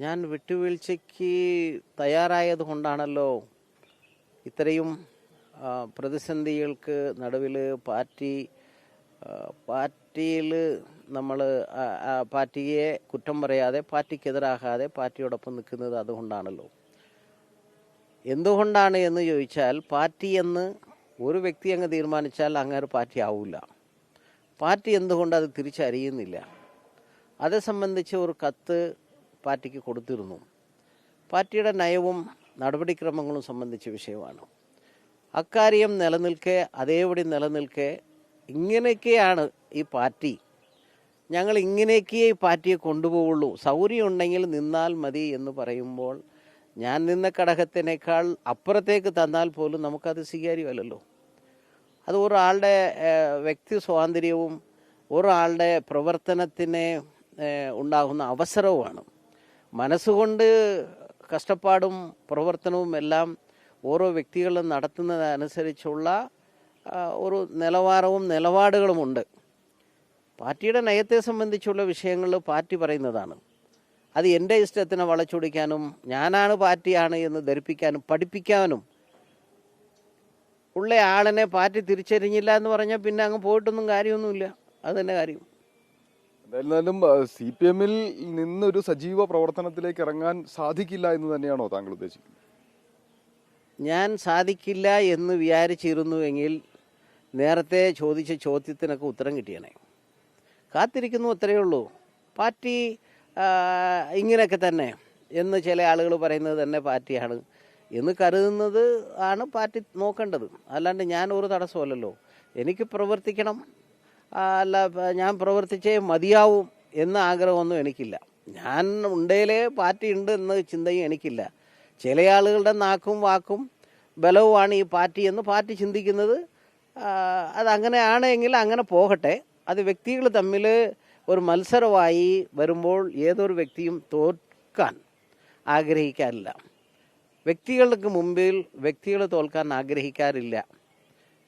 ഞാൻ വിട്ടുവീഴ്ചയ്ക്ക് തയ്യാറായത് കൊണ്ടാണല്ലോ ഇത്രയും പ്രതിസന്ധികൾക്ക് നടുവിൽ പാർട്ടിയിൽ നമ്മൾ പാർട്ടിയെ കുറ്റം പറയാതെ പാർട്ടിക്കെതിരാകാതെ പാർട്ടിയോടൊപ്പം നിൽക്കുന്നത് അതുകൊണ്ടാണല്ലോ. എന്തുകൊണ്ടാണ് എന്ന് ചോദിച്ചാൽ, പാർട്ടി എന്ന് ഒരു വ്യക്തി അങ്ങ് തീരുമാനിച്ചാൽ അങ്ങനെ പാർട്ടി ആവില്ല. പാർട്ടി എന്തുകൊണ്ട് അത് തിരിച്ചറിയുന്നില്ല? അതേ സംബന്ധിച്ച് ഒരു കത്ത് പാർട്ടിക്ക് കൊടുത്തിരുന്നു. പാർട്ടിയുടെ നയവും നടപടിക്രമങ്ങളും സംബന്ധിച്ച വിഷയമാണ്. അക്കാര്യം നിലനിൽക്കെ, അതേപടി നിലനിൽക്കെ, ഇങ്ങനെയൊക്കെയാണ് ഈ പാർട്ടി, ഞങ്ങൾ ഇങ്ങനെയൊക്കെ ഈ പാർട്ടിയെ കൊണ്ടുപോവുള്ളൂ, സൗകര്യം ഉണ്ടെങ്കിൽ നിന്നാൽ മതി എന്ന് പറയുമ്പോൾ, ഞാൻ നിന്ന ഘടകത്തിനേക്കാൾ അപ്പുറത്തേക്ക് തന്നാൽ പോലും നമുക്കത് സ്വീകാര്യമല്ലല്ലോ. അത് ഒരാളുടെ വ്യക്തി സ്വാതന്ത്ര്യവും ഒരാളുടെ പ്രവർത്തനത്തിന് ഉണ്ടാകുന്ന അവസരവുമാണ്. മനസ്സുകൊണ്ട് കഷ്ടപ്പാടും പ്രവർത്തനവും എല്ലാം ഓരോ വ്യക്തികളും നടത്തുന്നതനുസരിച്ചുള്ള ഒരു നിലവാരവും നിലപാടുകളുമുണ്ട്. പാർട്ടിയുടെ നയത്തെ സംബന്ധിച്ചുള്ള വിഷയങ്ങൾ പാർട്ടി പറയുന്നതാണ്. അത് എൻ്റെ ഇഷ്ടത്തിന് വളച്ചൊടിക്കാനും ഞാനാണ് പാർട്ടിയാണ് എന്ന് ധരിപ്പിക്കാനും പഠിപ്പിക്കാനും ഉള്ള ആളിനെ പാർട്ടി തിരിച്ചറിഞ്ഞില്ല എന്ന് പറഞ്ഞാൽ പിന്നെ അങ്ങ് പോയിട്ടൊന്നും കാര്യമൊന്നുമില്ല. അത് തന്നെ കാര്യം. എന്തായാലും CPM-ൽ നിന്നൊരു സജീവ പ്രവർത്തനത്തിലേക്ക് ഇറങ്ങാൻ സാധിക്കില്ല എന്ന് തന്നെയാണോ താങ്കൾ ഉദ്ദേശിക്കുന്നത്? ഞാൻ സാധിക്കില്ല എന്ന് വിചാരിച്ചിരുന്നുവെങ്കിൽ നേരത്തെ ചോദിച്ച ചോദ്യത്തിനൊക്കെ ഉത്തരം കിട്ടിയണേ. കാത്തിരിക്കുന്നു, അത്രയേ ഉള്ളൂ. പാർട്ടി ഇങ്ങനെയൊക്കെ തന്നെ എന്ന് ചില ആളുകൾ പറയുന്നത് തന്നെ പാർട്ടിയാണ് എന്ന് കരുതുന്നത് ആണ് പാർട്ടി നോക്കേണ്ടത്. അല്ലാണ്ട് ഞാൻ ഒരു തടസ്സമല്ലല്ലോ. എനിക്ക് പ്രവർത്തിക്കണം, അല്ല ഞാൻ പ്രവർത്തിച്ചേ മതിയാവും എന്ന ആഗ്രഹമൊന്നും എനിക്കില്ല. ഞാൻ ഉണ്ടേലേ പാർട്ടി ഉണ്ട് എന്ന ചിന്തയും എനിക്കില്ല. ചില ആളുകളുടെ നാക്കും വാക്കും ബലവുമാണ് ഈ പാർട്ടി എന്ന് പാർട്ടി ചിന്തിക്കുന്നത്. അതങ്ങനെയാണെങ്കിൽ അങ്ങനെ പോകട്ടെ. അത് വ്യക്തികൾ തമ്മിൽ ഒരു മത്സരമായി വരുമ്പോൾ ഏതൊരു വ്യക്തിയും തോൽക്കാൻ ആഗ്രഹിക്കാറില്ല. വ്യക്തികൾക്ക് മുമ്പിൽ വ്യക്തികൾ തോൽക്കാൻ ആഗ്രഹിക്കാറില്ല.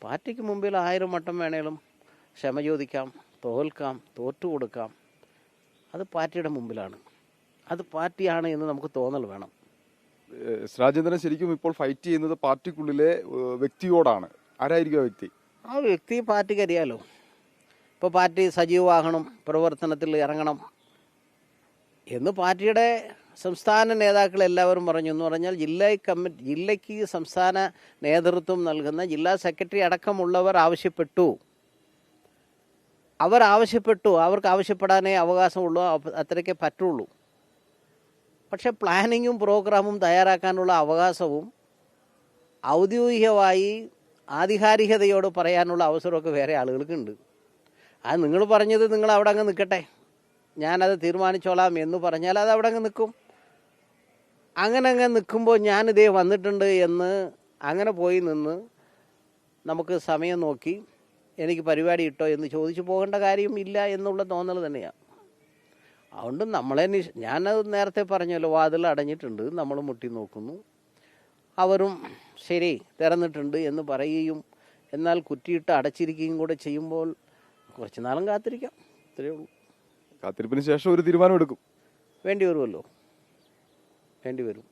പാർട്ടിക്ക് മുമ്പിൽ 1000 വട്ടം വേണേലും ക്ഷമ ചോദിക്കാം, തോൽക്കാം, തോറ്റുകൊടുക്കാം. അത് പാർട്ടിയുടെ മുമ്പിലാണ്. അത് പാർട്ടിയാണ് എന്ന് നമുക്ക് തോന്നൽ വേണം. രാജേന്ദ്രൻ ശരിക്കും ഇപ്പോൾ ഫൈറ്റ് ചെയ്യുന്നത് പാർട്ടിക്കുള്ളിലെ വ്യക്തിയോടാണ്. ആരായിരിക്കും ആ വ്യക്തി? ആ വ്യക്തി പാർട്ടിക്ക് അറിയാലോ. ഇപ്പോൾ പാർട്ടി സജീവമാകണം, പ്രവർത്തനത്തിൽ ഇറങ്ങണം എന്ന് പാർട്ടിയുടെ സംസ്ഥാന നേതാക്കൾ എല്ലാവരും പറഞ്ഞു. എന്ന് പറഞ്ഞാൽ ജില്ലയ്ക്ക് സംസ്ഥാന നേതൃത്വം നൽകുന്ന ജില്ലാ സെക്രട്ടറി അടക്കമുള്ളവർ ആവശ്യപ്പെട്ടു. അവർക്ക് ആവശ്യപ്പെടാനേ അവകാശമുള്ളൂ, അത്രയ്ക്കേ പറ്റുള്ളൂ. പക്ഷെ പ്ലാനിങ്ങും പ്രോഗ്രാമും തയ്യാറാക്കാനുള്ള അവകാശവും ഔദ്യോഗികമായി ആധികാരികതയോട് പറയാനുള്ള അവസരമൊക്കെ വേറെ ആളുകൾക്കുണ്ട്. അത് നിങ്ങൾ പറഞ്ഞത് നിങ്ങൾ അവിടെ അങ്ങ് നിൽക്കട്ടെ, ഞാനത് തീരുമാനിച്ചോളാം എന്ന് പറഞ്ഞാൽ അത് അവിടെ അങ്ങ് നിൽക്കും. അങ്ങനെ നിൽക്കുമ്പോൾ ഞാനിതേ വന്നിട്ടുണ്ട് എന്ന് അങ്ങനെ പോയി നിന്ന് നമുക്ക് സമയം നോക്കി എനിക്ക് പരിപാടി ഇട്ടോ എന്ന് ചോദിച്ചു പോകേണ്ട കാര്യം ഇല്ല എന്നുള്ള തോന്നൽ തന്നെയാണ്. അതുകൊണ്ട് ഞാനത് നേരത്തെ പറഞ്ഞല്ലോ, വാതിൽ അടഞ്ഞിട്ടുണ്ട്, നമ്മൾ മുട്ടി നോക്കുന്നു, അവരും ശരി തുറന്നിട്ടുണ്ട് എന്ന് പറയുകയും എന്നാൽ കുറ്റിയിട്ട് അടച്ചിരിക്കുകയും കൂടെ ചെയ്യുമ്പോൾ കുറച്ച് നാളും കാത്തിരിക്കാം. ഇത്രയേ ഉള്ളൂ. കാത്തിരിപ്പിന് ശേഷം ഒരു തീരുമാനം എടുക്കും. വേണ്ടി വരുമല്ലോ, വേണ്ടി വരും.